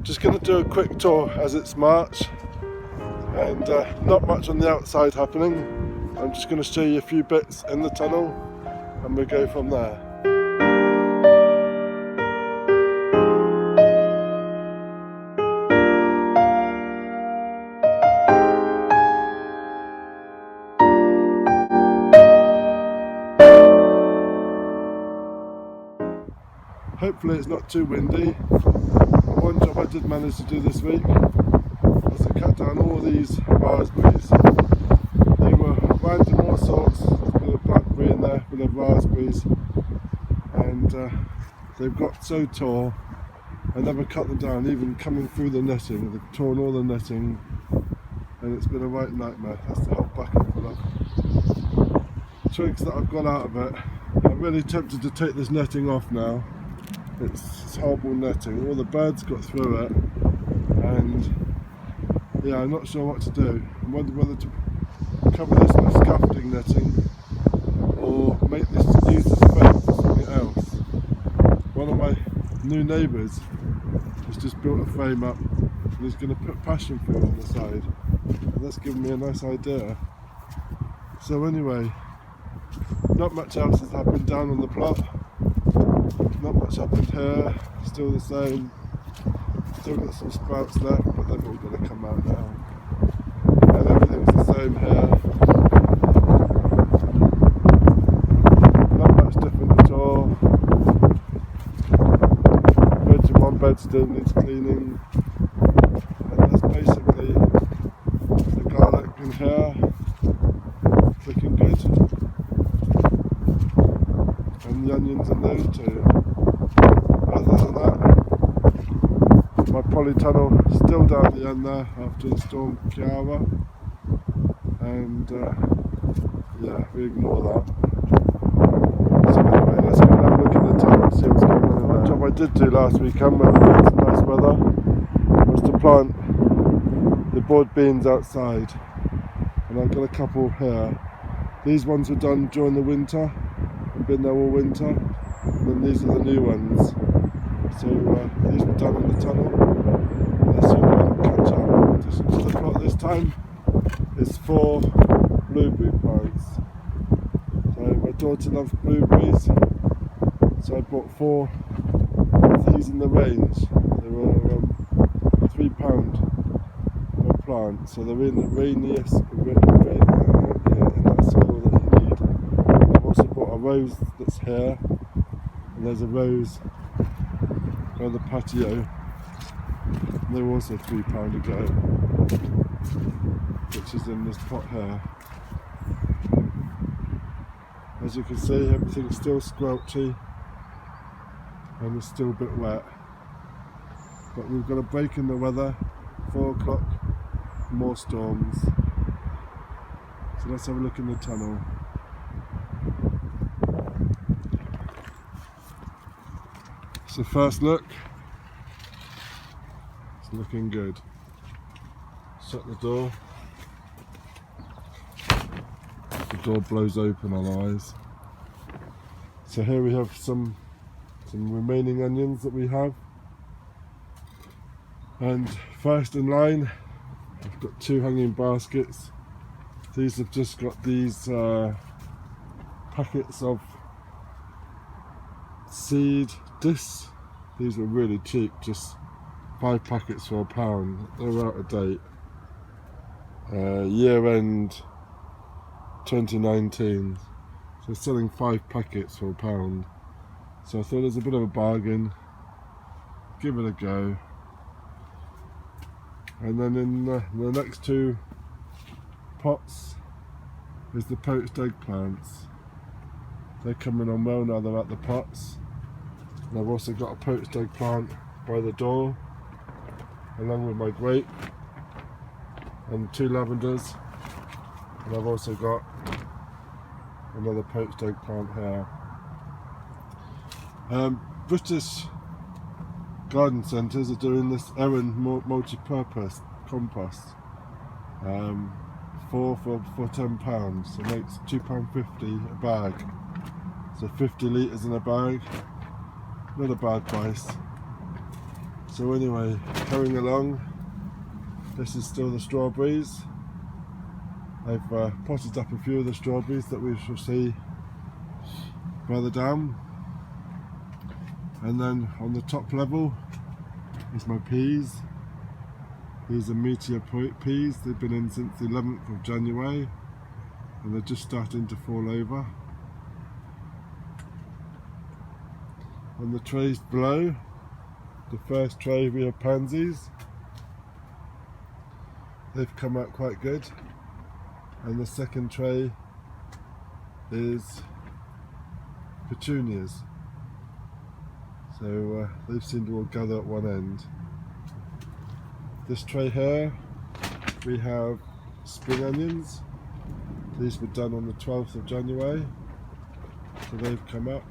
Just going to do a quick tour as it's March and not much on the outside happening. I'm just going to show you a few bits in the tunnel and we'll go from there. Hopefully it's not too windy. One job I did manage to do this week was to cut down all these raspberries. They were random all sorts, there's a bit of blackberry in there, a bit of raspberries, and they've got so tall I never cut them down, even coming through the netting. They've torn all the netting and it's been a right nightmare. That's the whole bucket full of twigs that I've got out of it. I'm really tempted to take this netting off now. It's horrible netting, all the birds got through it, and yeah, I'm not sure what to do. I'm wondering whether to cover this with scaffolding netting or use this frame for something else. One of my new neighbours has just built a frame up and he's going to put passion fruit on the side, and that's given me a nice idea. So anyway, not much else has happened down on the plot. Not much happened here, still the same. Still got some sprouts left, but they're all going to come out now. And everything's the same here. Not much different at all. One bed still needs cleaning. And that's basically the garlic in here. Looking good. And the onions in those two. Other than that, my polytunnel still down the end there after the storm Kiara, and yeah, we ignore that. So anyway, let's go and have a look at the tunnel and see what's going on in there. One job I did do last weekend when we had some nice weather was to plant the board beans outside, and I've got a couple here. These ones were done during the winter, I've been there all winter, and then these are the new ones. So these were done in the tunnel. Let's see if we can catch up. Just to the plot this time is 4 blueberry plants. So my daughter loves blueberries, so I bought 4 of these in the range. They were £3 per plant, so they're in the rainiest in that soil that you need. I've also bought a rose that's here, and there's a rose by the patio. They're also £3 a go, which is in this pot here. As you can see, everything's still squelchy and it's still a bit wet, but we've got a break in the weather. 4 o'clock, more storms. So let's have a look in the tunnel. So first look, it's looking good. Shut the door. The door blows open on our eyes. So here we have some remaining onions that we have. And first in line, I've got 2 hanging baskets. These have just got these packets of seed discs. These were really cheap, just 5 packets for £1. They're out of date. Year end 2019. So selling 5 packets for £1. So I thought it was a bit of a bargain. Give it a go. And then in the next 2 pots is the poached eggplants. They're coming on well now they're at the pots. And I've also got a poached eggplant by the door, along with my grape and 2 lavenders. And I've also got another poached eggplant here. British garden centres are doing this Erin multi-purpose compost. 4 for £10, so it makes £2.50 a bag. So 50 litres in a bag. Not a bad price. So anyway, going along, this is still the strawberries. I've potted up a few of the strawberries that we shall see further down. And then on the top level is my peas. These are meteor peas. They've been in since the 11th of January and they're just starting to fall over. On the trays below, the first tray we have pansies. They've come out quite good. And the second tray is petunias. So they seem to all gather at one end. This tray here, we have spring onions. These were done on the 12th of January, so they've come up.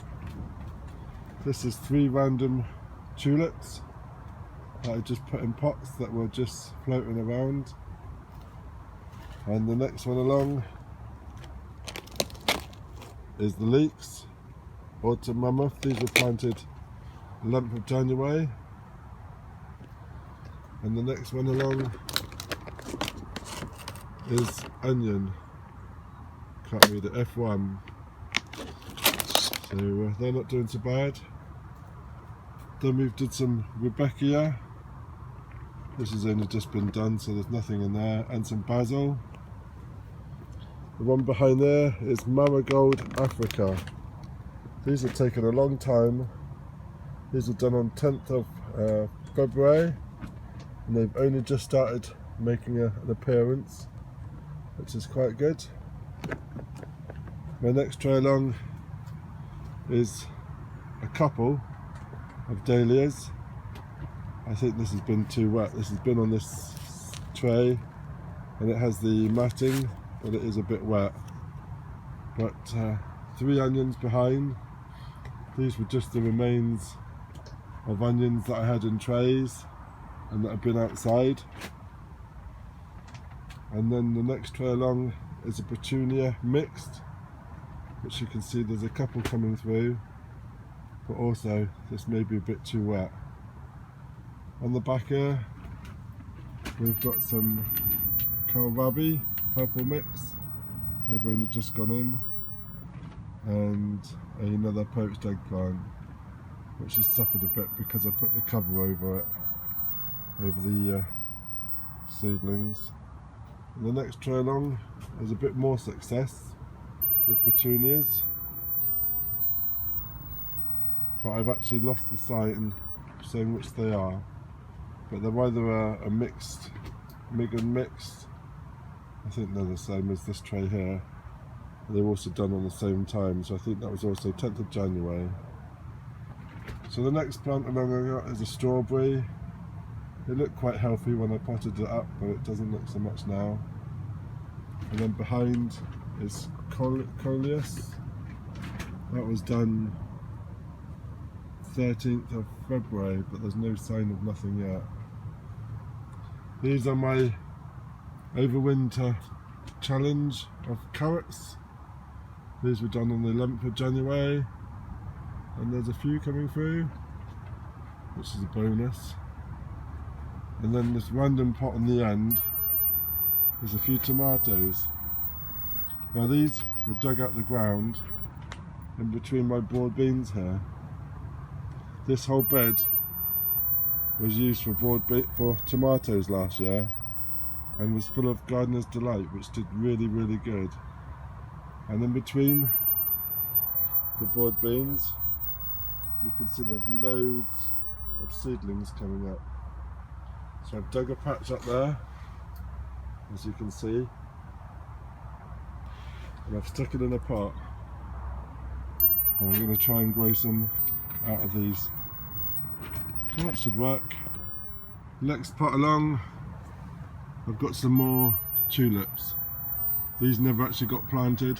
This is 3 random tulips that I just put in pots that were just floating around. And the next one along is the leeks, autumn mammoth. These were planted 11th of January. And the next one along is onion. Can't read it, F1. So they're not doing so bad. Then we've did some Rebecca. This has only just been done, so there's nothing in there. And some basil. The one behind there is Marigold Africa. These have taken a long time. These were done on 10th of February. And they've only just started making an appearance, which is quite good. My next tray along is a couple of dahlias. I think this has been too wet. This has been on this tray and it has the matting, but it is a bit wet. But 3 onions behind. These were just the remains of onions that I had in trays and that have been outside. And then the next tray along is a petunia mixed, which you can see there's a couple coming through, but also this may be a bit too wet. On the back here we've got some kohlrabi purple mix. They've only just gone in, and another poached eggplant, which has suffered a bit because I put the cover over it, over the seedlings. And the next tray along is a bit more success with petunias, but I've actually lost the sight in saying which they are, but they're either a mixed, Migan mixed. I think they're the same as this tray here. They're also done on the same time, so I think that was also 10th of January. So the next plant along I got is a strawberry. It looked quite healthy when I potted it up, but it doesn't look so much now. And then behind is coleus. That was done 13th of February, but there's no sign of nothing yet. These are my overwinter challenge of carrots. These were done on the 11th of January, and there's a few coming through, which is a bonus. And then this random pot on the end is a few tomatoes. Now these were dug out the ground in between my broad beans here. This whole bed was used for tomatoes last year and was full of Gardener's Delight, which did really, really good. And in between the broad beans, you can see there's loads of seedlings coming up. So I've dug a patch up there, as you can see, and I've stuck it in a pot. And I'm going to try and grow some out of these. So that should work. Next pot along, I've got some more tulips. These never actually got planted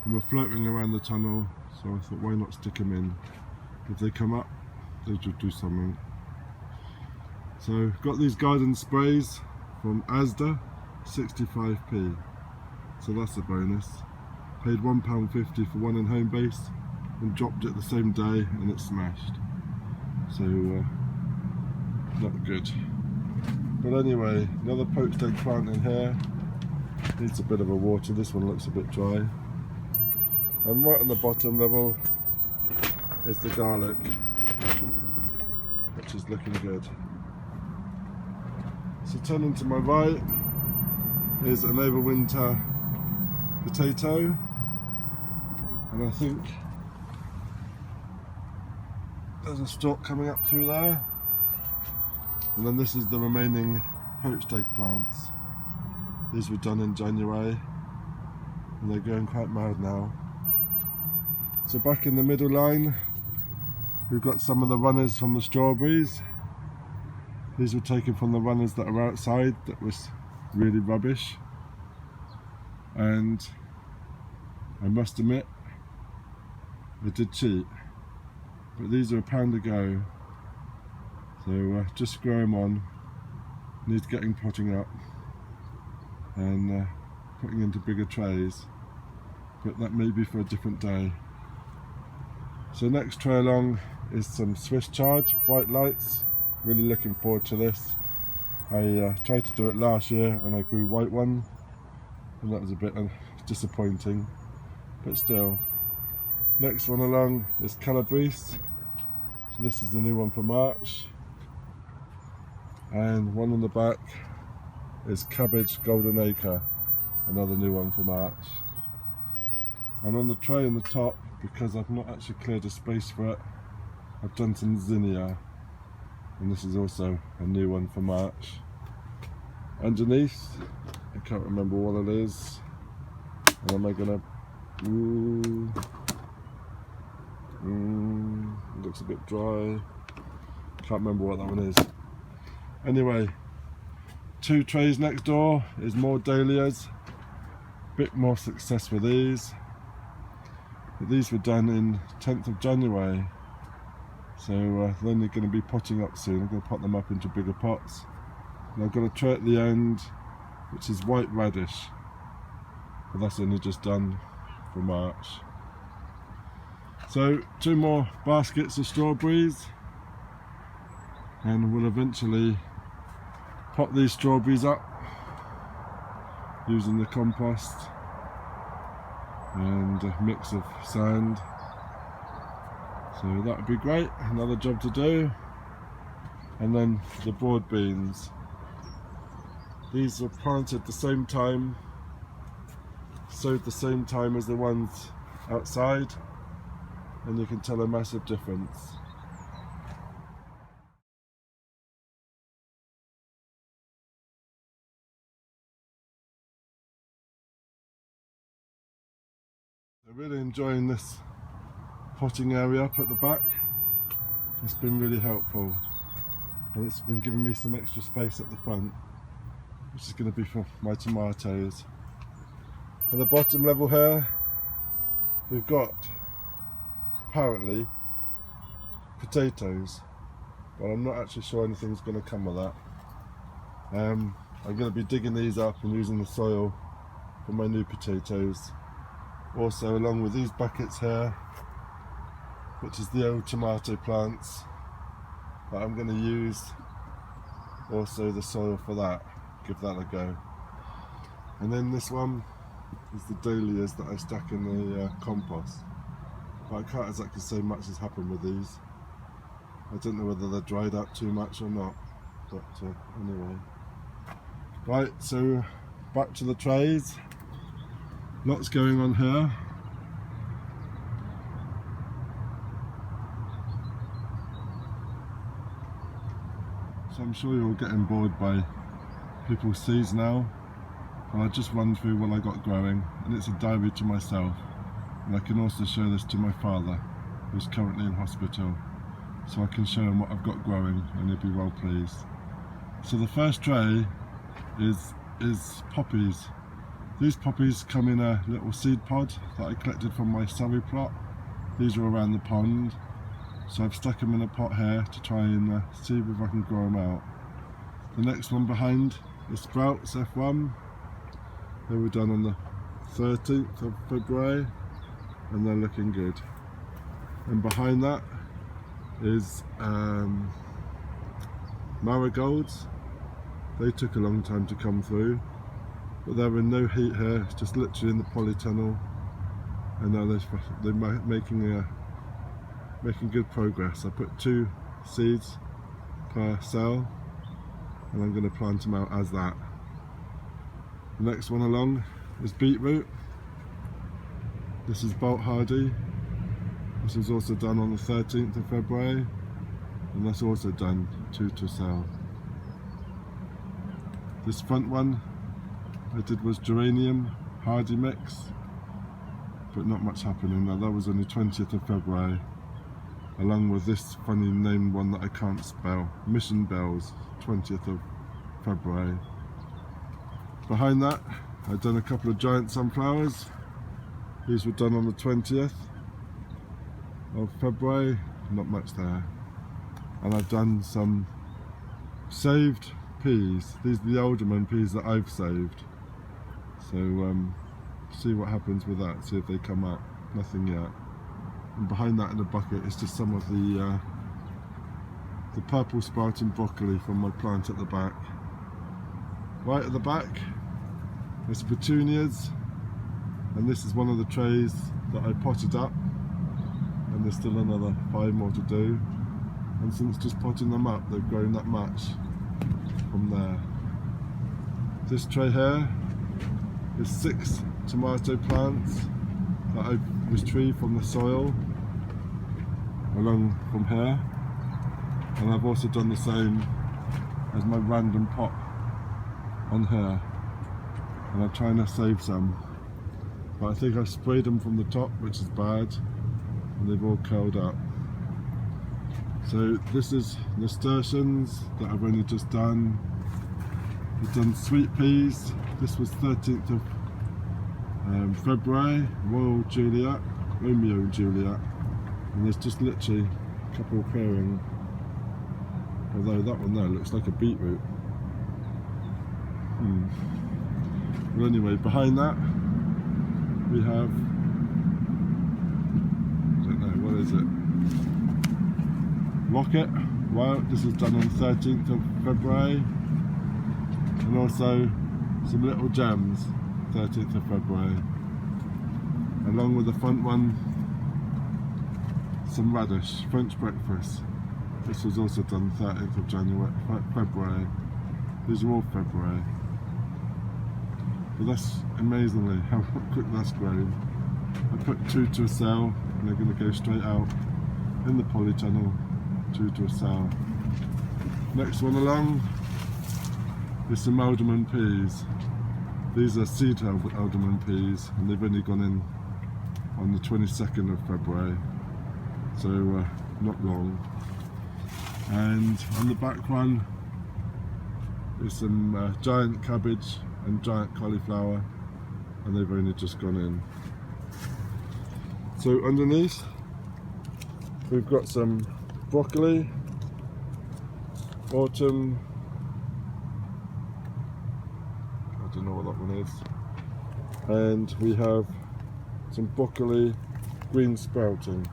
and were floating around the tunnel, so I thought why not stick them in. If they come up, they should do something. So got these garden sprays from Asda, 65p. So that's a bonus. Paid £1.50 for one in home base and dropped it the same day and it smashed. So not good. But anyway, another poached eggplant in here. Needs a bit of a water. This one looks a bit dry. And right on the bottom level is the garlic, which is looking good. So turning to my right is an overwinter potato, and I think there's a stalk coming up through there. And then this is the remaining poached eggplants. These were done in January and they're going quite mad now. So back in the middle line we've got some of the runners from the strawberries. These were taken from the runners that are outside that was really rubbish, and I must admit I did cheat, but these are £1 a go, so just grow them on. Needs getting potting up and putting into bigger trays, but that may be for a different day. So next tray along is some Swiss chard, bright lights. Really looking forward to this. I tried to do it last year and I grew white one, and that was a bit disappointing, but still. Next one along is Calabrese. So this is the new one for March. And one on the back is Cabbage Golden Acre, another new one for March. And on the tray in the top, because I've not actually cleared a space for it, I've done some Zinnia, and this is also a new one for March. Underneath, I can't remember what it is, and am I gonna, it looks a bit dry, can't remember what that one is. Anyway, 2 trays next door is more dahlias, bit more success with these. But these were done in 10th of January, so they're only going to be potting up soon. I'm going to pot them up into bigger pots. And I've got a tray at the end which is white radish, but that's only just done for March. So 2 more baskets of strawberries, and we'll eventually pot these strawberries up using the compost and a mix of sand. So that would be great, another job to do. And then the broad beans. These were planted the same time, sowed the same time as the ones outside, and you can tell a massive difference. I'm really enjoying this potting area up at the back. It's been really helpful, and it's been giving me some extra space at the front, which is going to be for my tomatoes. At the bottom level here we've got apparently potatoes, but I'm not actually sure anything's going to come of that. I'm going to be digging these up and using the soil for my new potatoes. Also, along with these buckets here, which is the old tomato plants that I'm going to use, also the soil for that, give that a go. And then this one is the dahlias that I stuck in the compost, but I can't exactly say much has happened with these. I don't know whether they're dried up too much or not, but anyway. Right, so back to the trays. Lots going on here. So I'm sure you're all getting bored by people's seeds now, but I just run through what I got growing, and it's a diary to myself, and I can also show this to my father, who's currently in hospital, so I can show him what I've got growing and he'll be well pleased. So the first tray is poppies. These poppies come in a little seed pod that I collected from my Surrey plot. These are around the pond, so I've stuck them in a pot here to try and see if I can grow them out. The next one behind is sprouts F1. They were done on the 13th of February and they're looking good. And behind that is marigolds. They took a long time to come through, but they're in no heat here. It's just literally in the polytunnel, and now they're making good progress. I put 2 seeds per cell, and I'm going to plant them out as that. The next one along is beetroot. This is bolt hardy. This was also done on the 13th of February, and that's also done 2 to cell. This front one I did was geranium hardy mix, but not much happening now. That was on the 20th of February, along with this funny named one that I can't spell, Mission Bells, 20th of February. Behind that, I've done a couple of giant sunflowers. These were done on the 20th of February, not much there. And I've done some saved peas. These are the alderman peas that I've saved. So see what happens with that, see if they come up. Nothing yet. And behind that in the bucket is just some of the purple sprouting broccoli from my plant at the back. Right at the back, there's petunias, and this is one of the trays that I potted up, and there's still another 5 more to do. And since just potting them up, they've grown that much from there. This tray here is 6 tomato plants that I retrieved from the soil along from here, and I've also done the same as my random pot on here, and I'm trying to save some, but I think I sprayed them from the top, which is bad, and they've all curled up. So this is nasturtiums that I've only just done. I've done sweet peas. This was 13th of February, Romeo and Juliet, and there's just literally a couple appearing, although that one there looks like a beetroot. Well, anyway, behind that we have, I don't know, what is it? Rocket. Well, this is done on the 13th of February, and also some little gems, 13th of February. Along with the front one, some radish, French breakfast. This was also done 13th of February. These are all February. But that's amazingly how quick that's grown. I put 2 to a cell, and they're going to go straight out in the polytunnel, 2 to a cell. Next one along is some alderman peas. These are seed alderman peas, and they've only gone in on the 22nd of February, so not long. And on the back one is some giant cabbage and giant cauliflower, and they've only just gone in. So underneath we've got some broccoli, autumn, I don't know what that one is, and we have some broccoli green sprouting,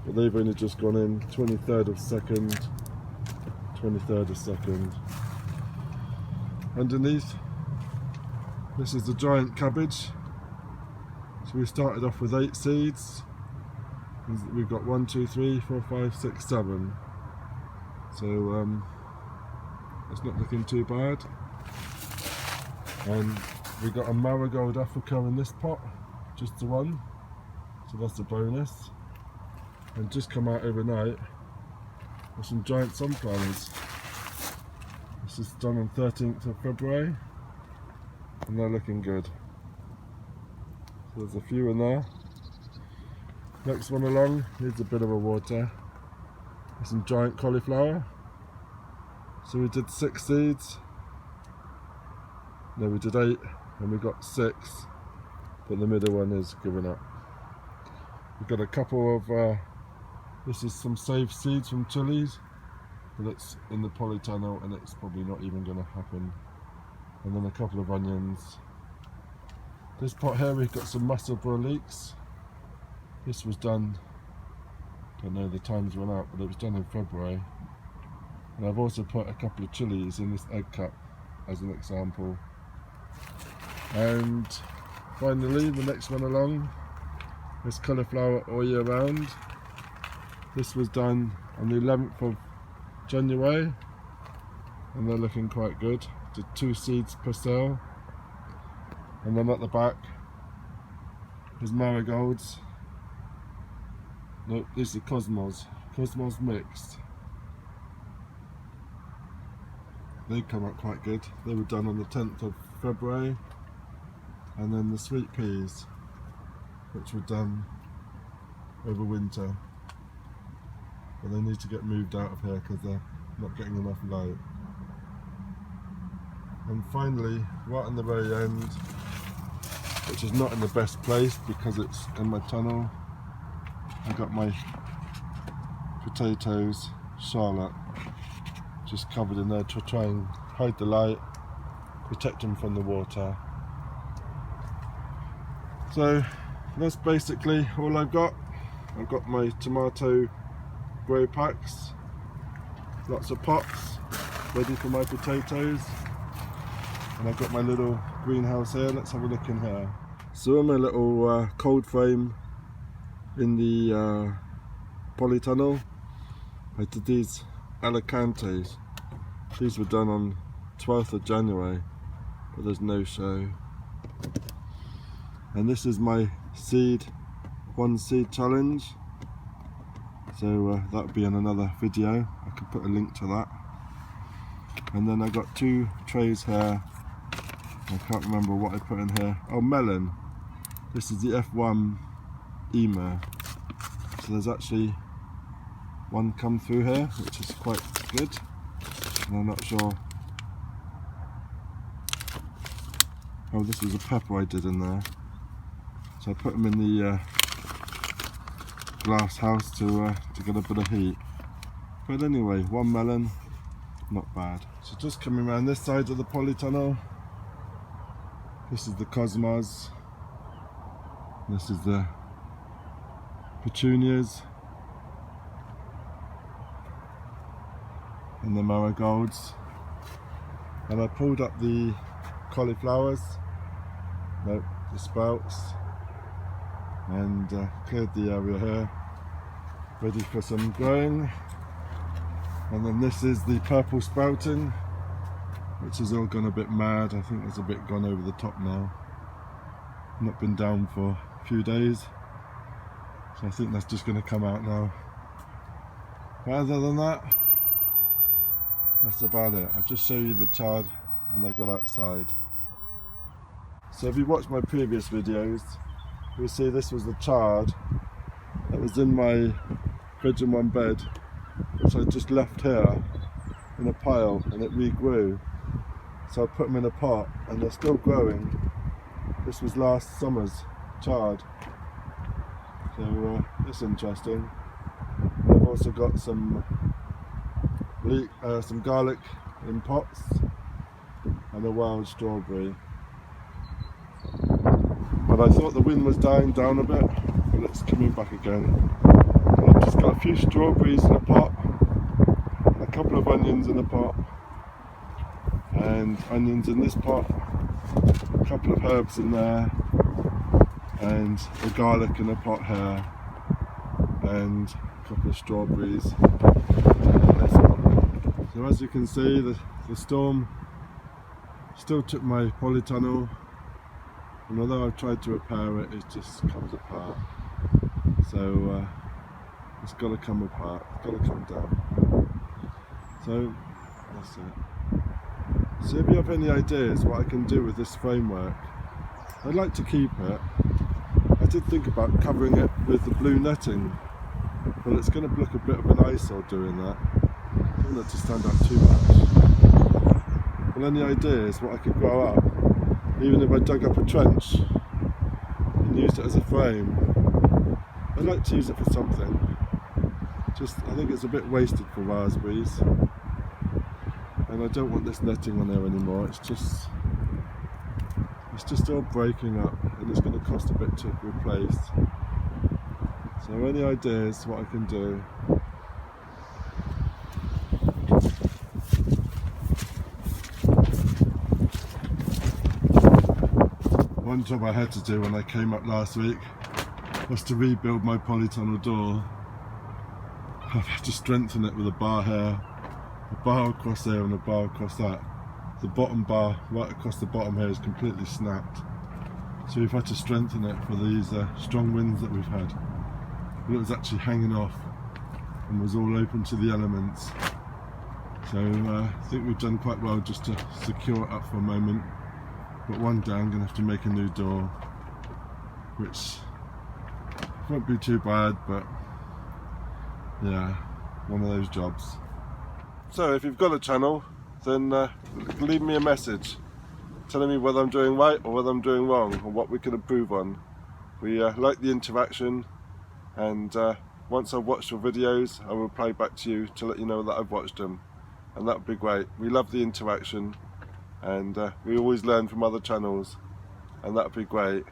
but they've only just gone in, 23rd of 2nd. Underneath, this is the giant cabbage. So we started off with 8 seeds. We've got 1, 2, 3, 4, 5, 6, 7. So it's not looking too bad. And we got a marigold Africa in this pot, just the one. So that's a bonus. And just come out overnight with some giant sunflowers. This is done on 13th of February, and they're looking good. So there's a few in there. Next one along needs a bit of a water. There's some giant cauliflower. So we did 6 seeds. No, we did 8, and we got 6, but the middle one is given up. We've got a couple of, this is some saved seeds from chilies, but it's in the polytunnel and it's probably not even going to happen. And then a couple of onions. This pot here we've got some musselburgh leeks. This was done, don't know, the times run out, but it was done in February. And I've also put a couple of chilies in this egg cup as an example. And finally, the next one along is cauliflower all year round. This was done on the 11th of January and they're looking quite good. Did 2 seeds per cell. And then at the back is marigolds. No, these are cosmos mixed. They come up quite good. They were done on the 10th of February. And then the sweet peas, which were done over winter. But they need to get moved out of here because they're not getting enough light. And finally, right on the very end, which is not in the best place because it's in my tunnel, I got my potatoes, Charlotte, just covered in there to try and hide the light, protect them from the water. So that's basically all I've got. I've got my tomato grow packs, lots of pots ready for my potatoes, and I've got my little greenhouse here. Let's have a look in here. So in my little cold frame in the polytunnel, I did these Alicantes. These were done on 12th of January, but there's no show. And this is my one seed challenge. So that would be in another video. I could put a link to that. And then I got 2 trays here. I can't remember what I put in here. Oh, melon. This is the F1 Ema. So there's actually one come through here, which is quite good. And I'm not sure. Oh, this was a pepper I did in there. So I put them in the glass house to get a bit of heat. But anyway, 1 melon, not bad. So just coming around this side of the polytunnel. This is the cosmos. This is the petunias. And the marigolds. And I pulled up the cauliflowers, nope, the sprouts, and cleared the area here, ready for some growing. And then this is the purple sprouting, which has all gone a bit mad. I think it's a bit gone over the top now. Not been down for a few days, so I think that's just going to come out now. But other than that, that's about it. I'll just show you the chard and I got outside. So if you watched my previous videos, you'll see this was the chard that was in my veg in one bed, which I just left here in a pile, and it regrew. So I put them in a pot and they're still growing. This was last summer's chard. So it's interesting. I've also got some garlic in pots and a wild strawberry. But I thought the wind was dying down a bit, but it's coming back again. I've just got a few strawberries in a pot, a couple of onions in a pot, and onions in this pot, a couple of herbs in there, and the garlic in a pot here, and a couple of strawberries in this one. So as you can see, the storm still took my polytunnel, and although I've tried to repair it, it just comes apart. So it's got to come apart, it's got to come down. So that's it. So if you have any ideas what I can do with this framework, I'd like to keep it. I did think about covering it with the blue netting, but it's going to look a bit of an eyesore doing that. I don't want it to stand out too much. Well, any ideas what I could grow up, even if I dug up a trench and used it as a frame? I'd like to use it for something. I think it's a bit wasted for raspberries, and I don't want this netting on there anymore. It's just all breaking up, and it's going to cost a bit to replace. So any ideas what I can do? One job I had to do when I came up last week was to rebuild my polytunnel door. I've had to strengthen it with a bar here, a bar across there and a bar across that. The bottom bar right across the bottom here is completely snapped. So we've had to strengthen it for these strong winds that we've had. But it was actually hanging off and was all open to the elements. So I think we've done quite well just to secure it up for a moment. But one day I'm going to have to make a new door, which won't be too bad, but yeah, one of those jobs. So if you've got a channel, then leave me a message telling me whether I'm doing right or whether I'm doing wrong, or what we can improve on. We like the interaction, and once I've watched your videos I will reply back to you to let you know that I've watched them, and that would be great. We love the interaction, and we always learn from other channels, and that would be great.